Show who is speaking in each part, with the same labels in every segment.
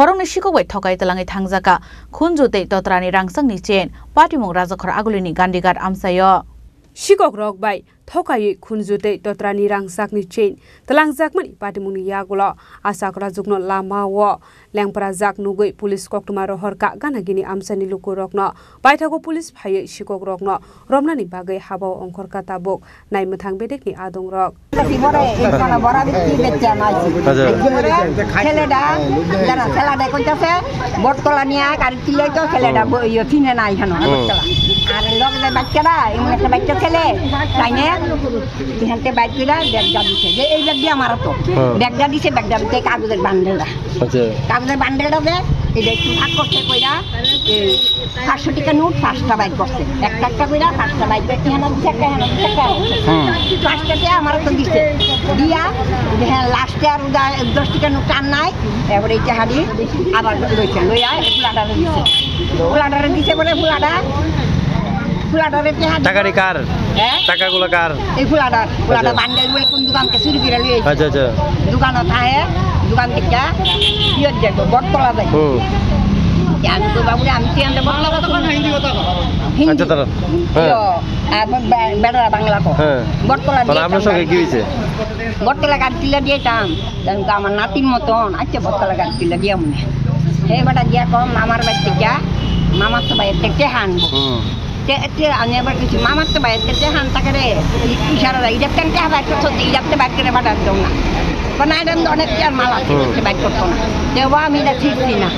Speaker 1: খরংনি শিকোবাই ঠকাই তেলাঙে থাংজাকা খুনজুতে তত্রানি রাংসাংনি chain পাটিমং রাজাখর আগুলিনি গান্ডিগার আমসায়
Speaker 2: Shikok rok bai thokai khunjute totrani rangsak ni chain talangjak mani patimuni yagola asak rajukno lama wo lengpara jak nugui police koktuma rohorka ganagini amsani luku rokno baithago police phai shikok rokno romnani bagai habo ongkor kata bok nai muthang bedekni adong rok
Speaker 3: ছেলেটা কইতাছে বটতলা নিয়ে গাড়ি চিলাই তো ছেলেটা চিনে নাই এখানে বটতলা আর লগে বাচ্চারা এমন একটা বাচ্চা ছেলে তাইনে এখানতে বাইক করে ব্যাগটা দিছে যে এই ব্যাগ দিয়ে আমার তো ব্যাগটা দিছে ব্যাগটা দিতে কাগজের বান্ডেলটা কাগজের বান্ডেলটা দে এটা একটু ভাগ করতে কইরা 500 টাকা নোট 5টা বাইক করছে একটা একটা কইরা 5টা বাইক এখানে দিছে একটা এখানে দিছে একটা 5টা টাকা আমার তো দিছে দিয়া হ্যাঁ লাস্টে আর 10 টাকা নোট টান নাই এবারে এই টাকা দিয়ে আবার লইছে লইয়া ফুলাডারে দিছে বলে ফুলাডারে
Speaker 4: টাকারি কার টাকাগুলো কার
Speaker 3: এই ফুলাডা বান্ডেল বলে কোন দোকান থেকে চুরি করে লইছে
Speaker 4: আচ্ছা আচ্ছা
Speaker 3: দোকানত আহে দোকান থেকে ইয়ত যাব বটতলা যাই আমি তো বাবু আমি তিনটা বটতলা তখন হিন্দি কথা
Speaker 4: আচ্ছা তারা
Speaker 3: আর বেড়া বাংলা কো বটতলা দিয়ে
Speaker 4: আপনার সঙ্গে কি হইছে
Speaker 3: বটতলা গাড়ি তুলে দিয়েতাম আমার নাতির মতন আচ্ছা বটতলা গাড়ি তুলে দিয়ে মনে হে বেটা দিয়া কম মামার বাড়ি থেকে মামার তো বাইরে থেকে হানবো আমি আবার কিছু মামার তো বাইরে থেকে হান থাকে রে ইশারা ইজার টানতে বাইক করতো ইজারতে বাইক করে বাটার দেও না কারণ আইডাম তো অনেক আর মাল আছে বাইক করতো না দেওয়া আমি এটা ঠিকছি না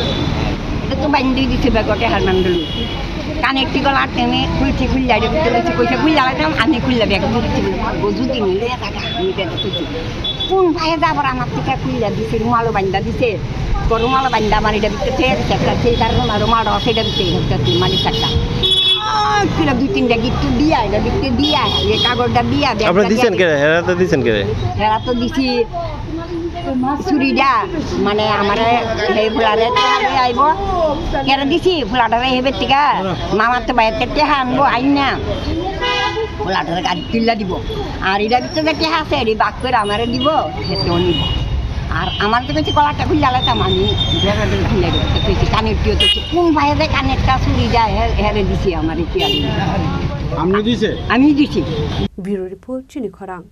Speaker 3: এটা তো বাইন দিয়ে দিচ্ছে ব্যাগটে হার মান্ডলি কানেকটি গলা টেনে খুলছি খুললা কইছে খুললা আমি খুললা ব্যাগ যদি নিলে টাকা আমি এটা খুলছি কোন ভাইয়ে যাবার আমার থেকে খুললা দিছে রুমালো বান্ধা দিছে রুমালো বান্ধা আমার এটা দিতেছে একটা সেই কারণে রুমাল সেটা দিতে মালিক একটা কিনা 2-3টা গিফট দিয়া এটা দিতে দিয়া এই কাগজটা দিয়া
Speaker 4: আপনি দিবেন কে হেরা তো দিবেন কে
Speaker 3: হেরা তো দিছি চুরিটা মানে আমার এই ফুলারে আইব কেরা দিছি ফুলাটারে হেবে টিকা মামার তো বাইরে থেকে আনবো আইন না ফুলাটারে গাড়ি কিল্লা দিব আর এটা ভিতরে যে টেহা আছে এটি বাক করে আমারে দিব সেটাও নিব আর আমার তো কিছু কলারটা খুলে আলাতাম আমি খুলে দিচ্ছি কানেরটিও তো কোন ভাইয়ে যে কানেরটা চুরি যায় হেরে দিছি আমার
Speaker 5: আমি দিছি
Speaker 3: আমি দিছি
Speaker 2: Bureau Report Chini Khorang